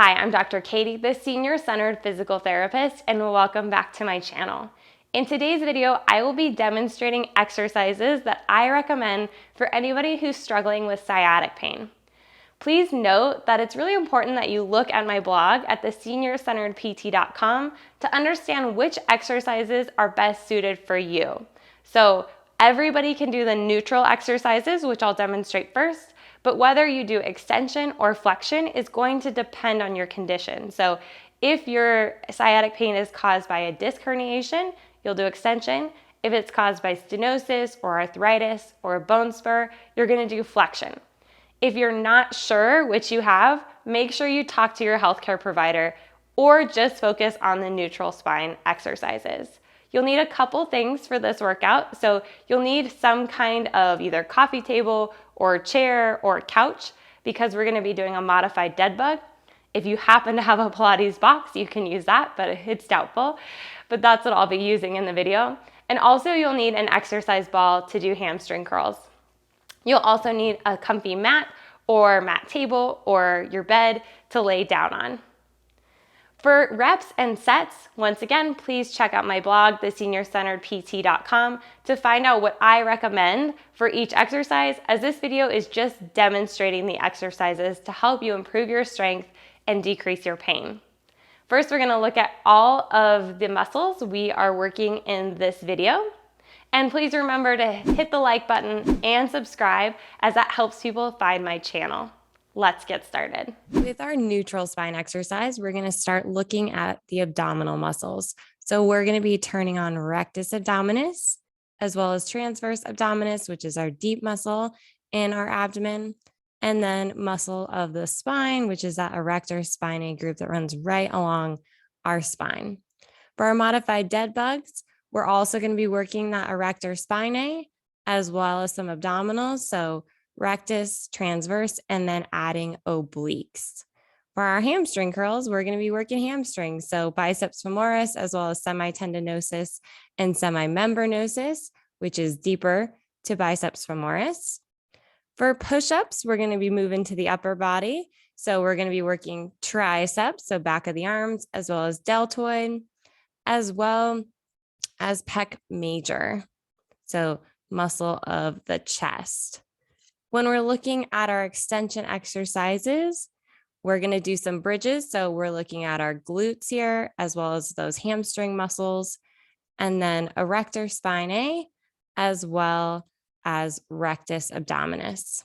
Hi, I'm Dr. Katie, the Senior Centered Physical Therapist, and welcome back to my channel. In today's video, I will be demonstrating exercises that I recommend for anybody who's struggling with sciatic pain. Please note that it's really important that you look at my blog at theseniorcenteredpt.com to understand which exercises are best suited for you. So everybody can do the neutral exercises, which I'll demonstrate first, but whether you do extension or flexion is going to depend on your condition. So if your sciatic pain is caused by a disc herniation, you'll do extension. If it's caused by stenosis or arthritis or a bone spur, you're gonna do flexion. If you're not sure which you have, make sure you talk to your healthcare provider or just focus on the neutral spine exercises. You'll need a couple things for this workout. So you'll need some kind of either coffee table or chair or couch because we're gonna be doing a modified dead bug. If you happen to have a Pilates box, you can use that, but it's doubtful. But that's what I'll be using in the video. And also you'll need an exercise ball to do hamstring curls. You'll also need a comfy mat or mat table or your bed to lay down on. For reps and sets, once again, please check out my blog, theseniorcenteredpt.com, to find out what I recommend for each exercise, as this video is just demonstrating the exercises to help you improve your strength and decrease your pain. First, we're gonna look at all of the muscles we are working in this video. And please remember to hit the like button and subscribe, as that helps people find my channel. Let's get started. With our neutral spine exercise, we're going to start looking at the abdominal muscles. So we're going to be turning on rectus abdominis, as well as transverse abdominis, which is our deep muscle in our abdomen, and then muscle of the spine, which is that erector spinae group that runs right along our spine. For our modified dead bugs, we're also going to be working that erector spinae, as well as some abdominals. So rectus, transverse, and then adding obliques. For our hamstring curls, we're going to be working hamstrings. So biceps femoris, as well as semitendinosus and semimembranosus, which is deeper to biceps femoris. For push-ups, we're going to be moving to the upper body. So we're going to be working triceps, so back of the arms, as well as deltoid, as well as pec major, so muscle of the chest. When we're looking at our extension exercises, we're going to do some bridges. So we're looking at our glutes here, as well as those hamstring muscles, and then erector spinae, as well as rectus abdominis.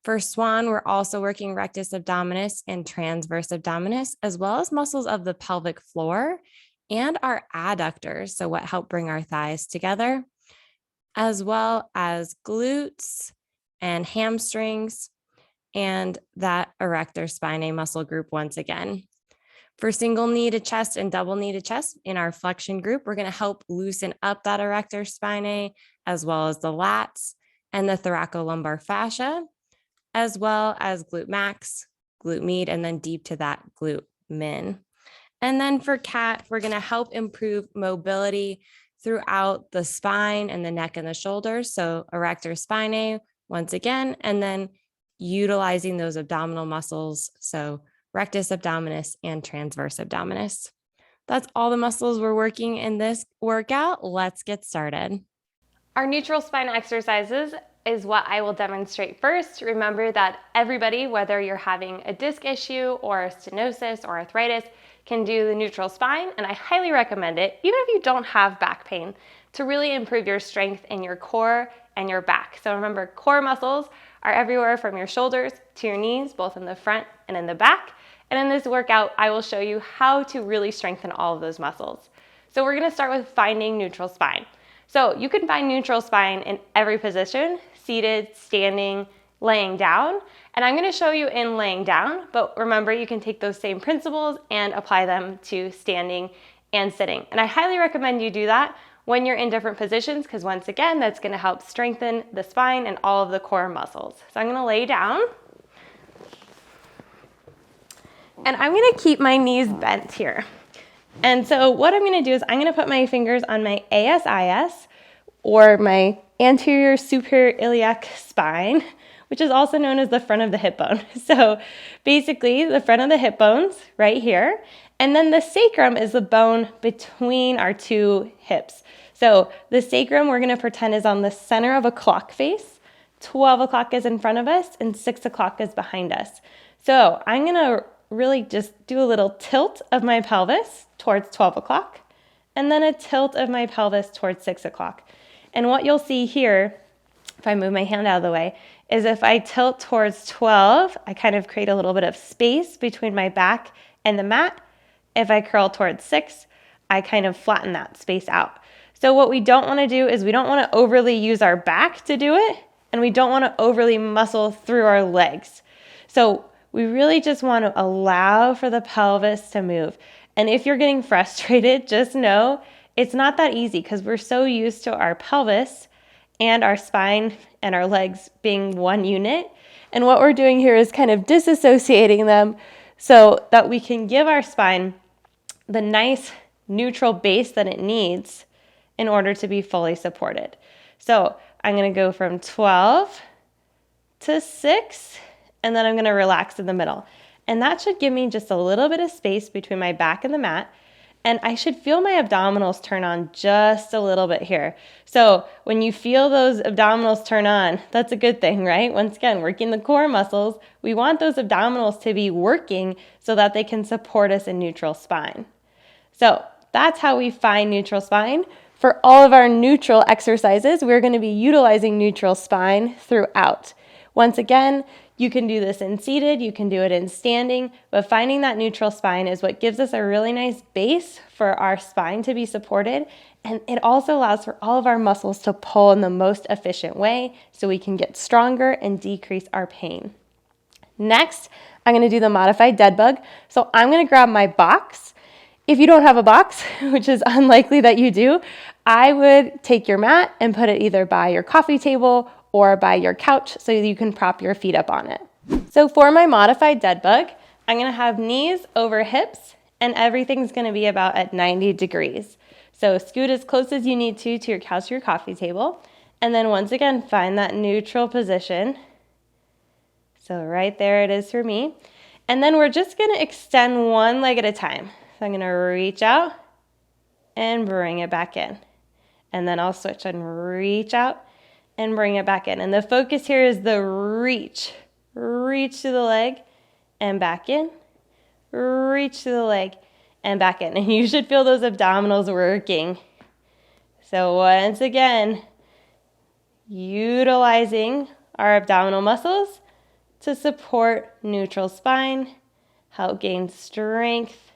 For swan, we're also working rectus abdominis and transverse abdominis, as well as muscles of the pelvic floor and our adductors, so what help bring our thighs together, as well as glutes and hamstrings, and that erector spinae muscle group once again. For single knee to chest and double knee to chest in our flexion group, we're going to help loosen up that erector spinae, as well as the lats and the thoracolumbar fascia, as well as glute max, glute med, and then deep to that glute min. And then for cat, we're going to help improve mobility throughout the spine and the neck and the shoulders. So erector spinae, once again, and then utilizing those abdominal muscles, so rectus abdominis and transverse abdominis. That's all the muscles we're working in this workout. Let's get started. Our neutral spine exercises is what I will demonstrate first. Remember that everybody, whether you're having a disc issue or stenosis or arthritis, can do the neutral spine, and I highly recommend it, even if you don't have back pain, to really improve your strength in your core and your back. So remember, core muscles are everywhere from your shoulders to your knees, both in the front and in the back. And in this workout, I will show you how to really strengthen all of those muscles. So we're gonna start with finding neutral spine. So you can find neutral spine in every position, seated, standing, laying down. And I'm gonna show you in laying down, but remember, you can take those same principles and apply them to standing and sitting. And I highly recommend you do that when you're in different positions, because once again, that's going to help strengthen the spine and all of the core muscles. So I'm going to lay down, and I'm going to keep my knees bent here. And so what I'm going to do is I'm going to put my fingers on my ASIS, or my anterior superior iliac spine, which is also known as the front of the hip bone. So basically the front of the hip bone's right here, and then the sacrum is the bone between our two hips. So the sacrum we're gonna pretend is on the center of a clock face. 12 o'clock is in front of us and 6 o'clock is behind us. So I'm gonna really just do a little tilt of my pelvis towards 12 o'clock and then a tilt of my pelvis towards 6 o'clock. And what you'll see here, if I move my hand out of the way, is if I tilt towards 12, I kind of create a little bit of space between my back and the mat. If I curl towards 6, I kind of flatten that space out. So what we don't want to do is we don't want to overly use our back to do it, and we don't want to overly muscle through our legs. So we really just want to allow for the pelvis to move. And if you're getting frustrated, just know it's not that easy because we're so used to our pelvis and our spine and our legs being one unit. And what we're doing here is kind of disassociating them so that we can give our spine the nice neutral base that it needs in order to be fully supported. So I'm going to go from 12 to 6, and then I'm going to relax in the middle. And that should give me just a little bit of space between my back and the mat. And I should feel my abdominals turn on just a little bit here. So when you feel those abdominals turn on, that's a good thing, right? Once again, working the core muscles, we want those abdominals to be working so that they can support us in neutral spine. So that's how we find neutral spine. For all of our neutral exercises, we're going to be utilizing neutral spine throughout. Once again, you can do this in seated, you can do it in standing, but finding that neutral spine is what gives us a really nice base for our spine to be supported, and it also allows for all of our muscles to pull in the most efficient way so we can get stronger and decrease our pain. Next, I'm going to do the modified dead bug. So I'm going to grab my box. If you don't have a box, which is unlikely that you do, I would take your mat and put it either by your coffee table or by your couch so you can prop your feet up on it. So for my modified dead bug, I'm gonna have knees over hips and everything's gonna be about at 90 degrees. So scoot as close as you need to your couch or your coffee table. And then once again, find that neutral position. So right there it is for me. And then we're just gonna extend one leg at a time. So I'm gonna reach out and bring it back in. And then I'll switch and reach out and bring it back in. And the focus here is the reach. Reach to the leg and back in. Reach to the leg and back in. And you should feel those abdominals working. So once again, utilizing our abdominal muscles to support neutral spine, help gain strength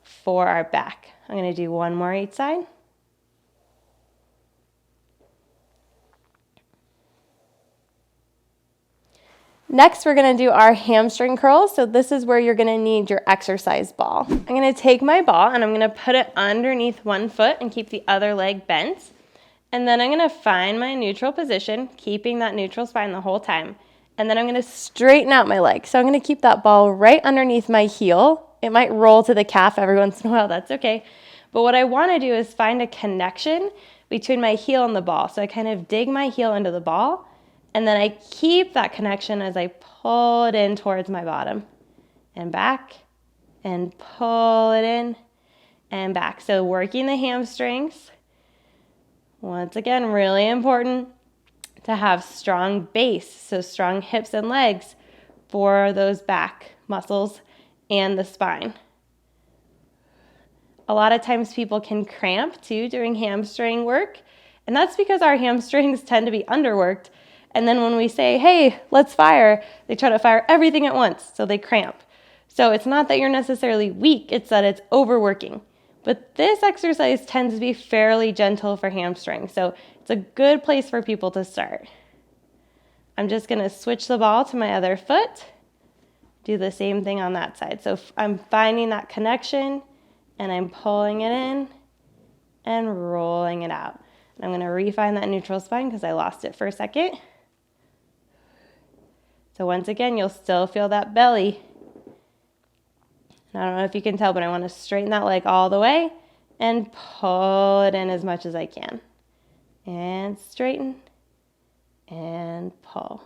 for our back. I'm going to do one more each side. Next, we're gonna do our hamstring curls. So this is where you're gonna need your exercise ball. I'm gonna take my ball and I'm gonna put it underneath one foot and keep the other leg bent. And then I'm gonna find my neutral position, keeping that neutral spine the whole time. And then I'm gonna straighten out my leg. So I'm gonna keep that ball right underneath my heel. It might roll to the calf every once in a while, that's okay. But what I wanna do is find a connection between my heel and the ball. So I kind of dig my heel into the ball, and then I keep that connection as I pull it in towards my bottom and back and pull it in and back. So working the hamstrings. Once again, really important to have strong base, so strong hips and legs for those back muscles and the spine. A lot of times people can cramp too during hamstring work, and that's because our hamstrings tend to be underworked. And then when we say, hey, let's fire, they try to fire everything at once, so they cramp. So it's not that you're necessarily weak, it's that it's overworking. But this exercise tends to be fairly gentle for hamstrings, so it's a good place for people to start. I'm just gonna switch the ball to my other foot, do the same thing on that side. So I'm finding that connection, and I'm pulling it in and rolling it out. And I'm gonna refine that neutral spine because I lost it for a second. So once again, you'll still feel that belly. And I don't know if you can tell, but I want to straighten that leg all the way and pull it in as much as I can. And straighten and pull.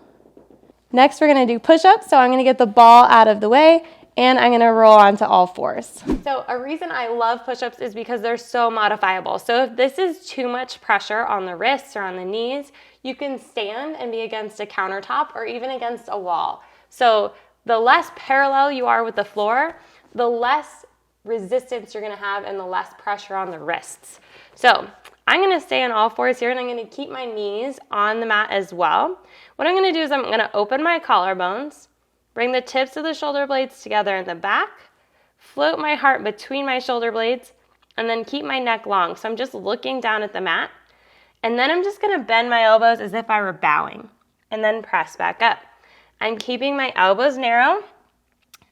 Next, we're gonna do push-ups. So I'm gonna get the ball out of the way and I'm gonna roll onto all fours. So a reason I love push-ups is because they're so modifiable. So if this is too much pressure on the wrists or on the knees, you can stand and be against a countertop or even against a wall. So the less parallel you are with the floor, the less resistance you're gonna have and the less pressure on the wrists. So I'm gonna stay on all fours here and I'm gonna keep my knees on the mat as well. What I'm gonna do is I'm gonna open my collarbones, bring the tips of the shoulder blades together in the back, float my heart between my shoulder blades, and then keep my neck long. So I'm just looking down at the mat. And then I'm just gonna bend my elbows as if I were bowing, and then press back up. I'm keeping my elbows narrow,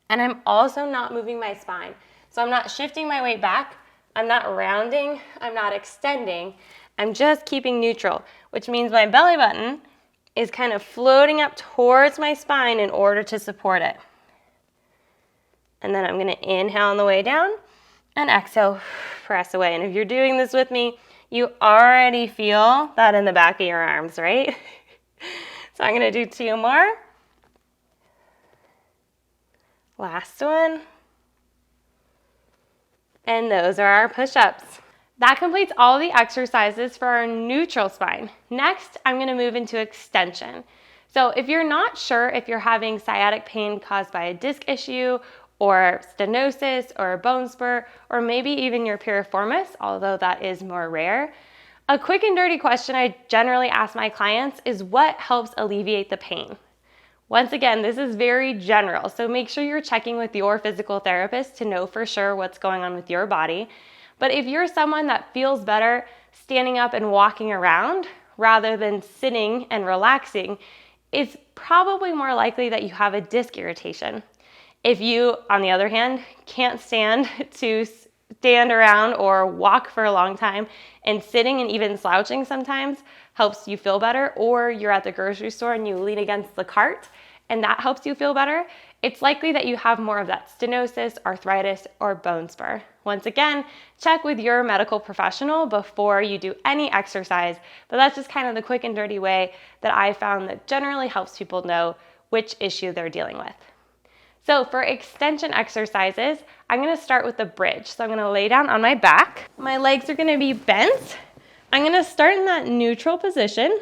and I'm also not moving my spine. So I'm not shifting my weight back, I'm not rounding, I'm not extending, I'm just keeping neutral, which means my belly button is kind of floating up towards my spine in order to support it. And then I'm gonna inhale on the way down and exhale, press away. And if you're doing this with me, you already feel that in the back of your arms, right? So I'm gonna do 2 more. Last one. And those are our push-ups. That completes all the exercises for our neutral spine. Next, I'm gonna move into extension. So if you're not sure if you're having sciatic pain caused by a disc issue or stenosis or a bone spur, or maybe even your piriformis, although that is more rare, a quick and dirty question I generally ask my clients is what helps alleviate the pain? Once again, this is very general, so make sure you're checking with your physical therapist to know for sure what's going on with your body. But if you're someone that feels better standing up and walking around rather than sitting and relaxing, it's probably more likely that you have a disc irritation. If you, on the other hand, can't stand to stand around or walk for a long time, and sitting and even slouching sometimes helps you feel better, or you're at the grocery store and you lean against the cart and that helps you feel better, it's likely that you have more of that stenosis, arthritis, or bone spur. Once again, check with your medical professional before you do any exercise, but that's just kind of the quick and dirty way that I found that generally helps people know which issue they're dealing with. So for extension exercises, I'm gonna start with the bridge. So I'm gonna lay down on my back. My legs are gonna be bent. I'm gonna start in that neutral position.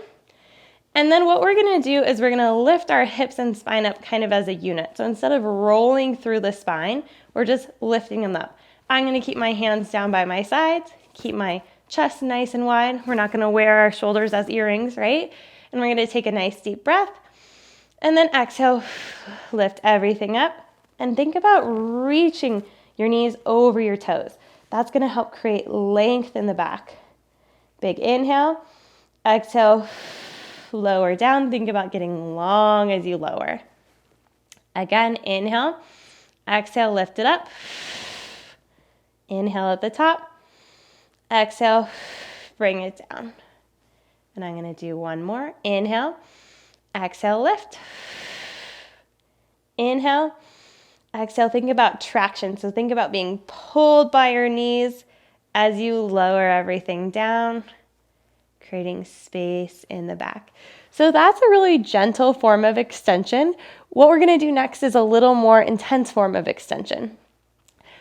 And then what we're gonna do is we're gonna lift our hips and spine up kind of as a unit. So instead of rolling through the spine, we're just lifting them up. I'm gonna keep my hands down by my sides, keep my chest nice and wide. We're not gonna wear our shoulders as earrings, right? And we're gonna take a nice deep breath. And then exhale, lift everything up. And think about reaching your knees over your toes. That's gonna help create length in the back. Big inhale, exhale, lower down. Think about getting long as you lower. Again, inhale, exhale, lift it up. Inhale at the top, exhale, bring it down. And I'm gonna do one more. Inhale, exhale, lift. Inhale, exhale, think about traction. So think about being pulled by your knees as you lower everything down, creating space in the back. So that's a really gentle form of extension. What we're gonna do next is a little more intense form of extension.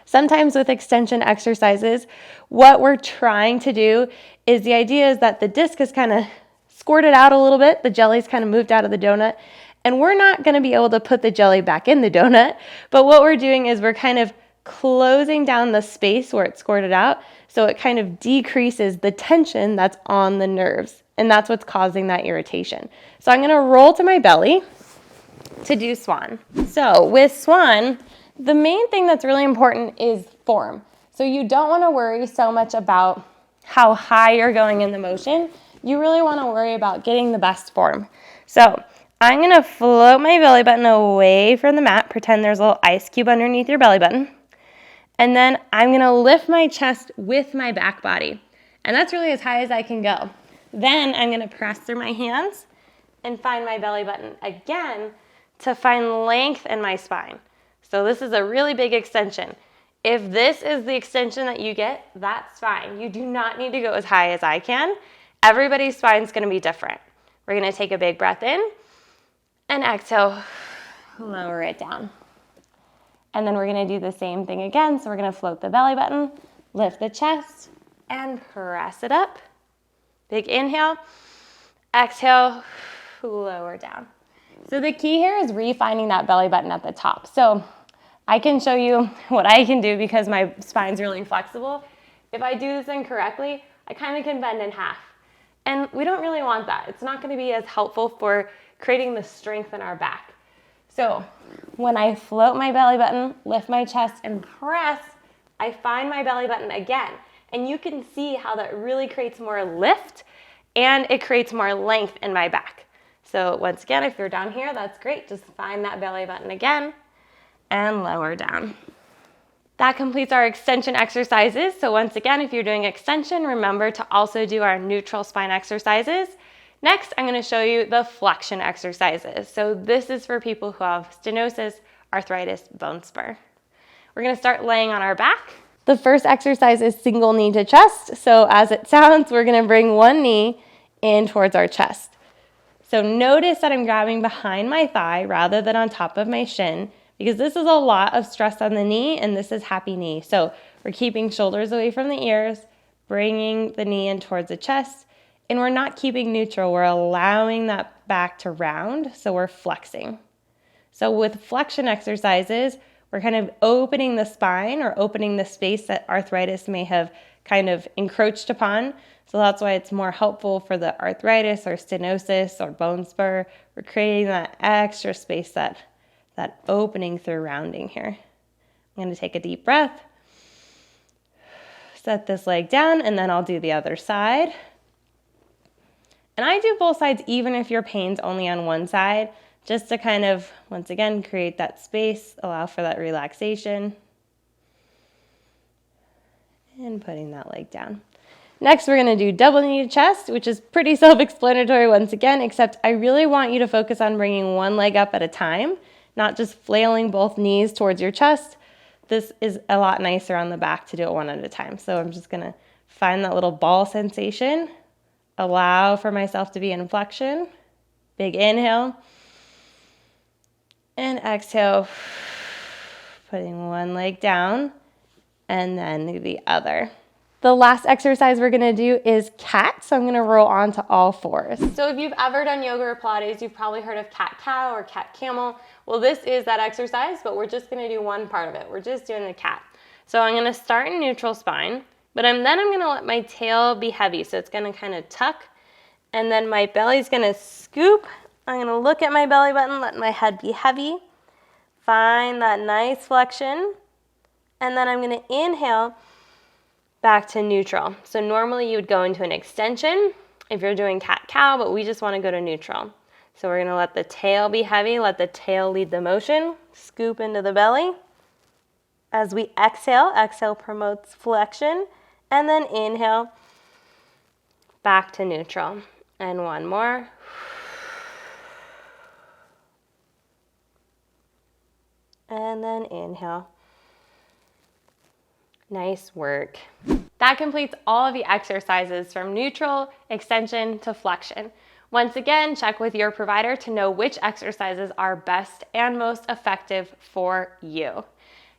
Sometimes with extension exercises, what we're trying to do is the idea is that the disc is kind of squirted out a little bit, the jelly's kind of moved out of the donut, and we're not gonna be able to put the jelly back in the donut, but what we're doing is we're kind of closing down the space where it's squirted out, so it kind of decreases the tension that's on the nerves, and that's what's causing that irritation. So I'm gonna roll to my belly to do swan. So with swan, the main thing that's really important is form. So you don't wanna worry so much about how high you're going in the motion. You really wanna worry about getting the best form. So I'm gonna float my belly button away from the mat, pretend there's a little ice cube underneath your belly button. And then I'm gonna lift my chest with my back body. And that's really as high as I can go. Then I'm gonna press through my hands and find my belly button again to find length in my spine. So this is a really big extension. If this is the extension that you get, that's fine. You do not need to go as high as I can. Everybody's spine is gonna be different. We're gonna take a big breath in, And exhale, lower it down. And then we're gonna do the same thing again. So we're gonna float the belly button, lift the chest, and press it up. Big inhale, exhale, lower down. So the key here is refinding that belly button at the top. So I can show you what I can do because my spine's really flexible. If I do this incorrectly, I kind of can bend in half. And we don't really want that. It's not gonna be as helpful for creating the strength in our back. So when I float my belly button, lift my chest, and press, I find my belly button again. And you can see how that really creates more lift and it creates more length in my back. So once again, if you're down here, that's great. Just find that belly button again and lower down. That completes our extension exercises. So once again, if you're doing extension, remember to also do our neutral spine exercises. Next, I'm gonna show you the flexion exercises. So this is for people who have stenosis, arthritis, bone spur. We're gonna start laying on our back. The first exercise is single knee to chest. So as it sounds, we're gonna bring one knee in towards our chest. So notice that I'm grabbing behind my thigh rather than on top of my shin, because this is a lot of stress on the knee and this is happy knee. So we're keeping shoulders away from the ears, bringing the knee in towards the chest, and we're not keeping neutral. We're allowing that back to round, so we're flexing. So with flexion exercises, we're kind of opening the spine or opening the space that arthritis may have kind of encroached upon. So that's why it's more helpful for the arthritis or stenosis or bone spur. We're creating that extra space, that opening through rounding here. I'm gonna take a deep breath, set this leg down, and then I'll do the other side. And I do both sides even if your pain's only on one side, just to kind of, once again, create that space, allow for that relaxation. And putting that leg down. Next, we're gonna do double knee to chest, which is pretty self-explanatory once again, except I really want you to focus on bringing one leg up at a time, not just flailing both knees towards your chest. This is a lot nicer on the back to do it one at a time. So I'm just gonna find that little ball sensation, allow for myself to be in flexion, big inhale, and exhale, putting one leg down, and then the other. The last exercise we're gonna do is cat, so I'm gonna roll onto all fours. So if you've ever done yoga or Pilates, you've probably heard of cat-cow or cat-camel. Well, this is that exercise, but we're just gonna do one part of it. We're just doing the cat. So I'm gonna start in neutral spine, but then I'm gonna let my tail be heavy, so it's gonna kind of tuck, and then my belly's gonna scoop. I'm gonna look at my belly button, let my head be heavy, find that nice flexion, and then I'm gonna inhale back to neutral. So normally you would go into an extension if you're doing cat-cow, but we just wanna go to neutral. So we're gonna let the tail be heavy, let the tail lead the motion, scoop into the belly. As we exhale, exhale promotes flexion, and then inhale back to neutral. And one more. And then inhale. Nice work. That completes all of the exercises from neutral, extension to flexion. Once again, check with your provider to know which exercises are best and most effective for you.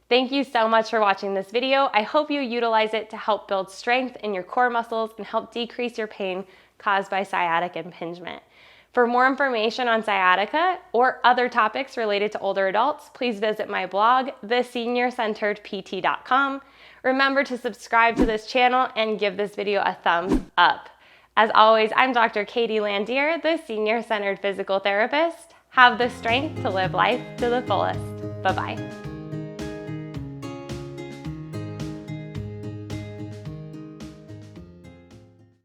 Thank you so much for watching this video. I hope you utilize it to help build strength in your core muscles and help decrease your pain caused by sciatic impingement. For more information on sciatica or other topics related to older adults, please visit my blog, theseniorcenteredpt.com. Remember to subscribe to this channel and give this video a thumbs up. As always, I'm Dr. Katie Landier, the Senior Centered Physical Therapist. Have the strength to live life to the fullest. Bye-bye.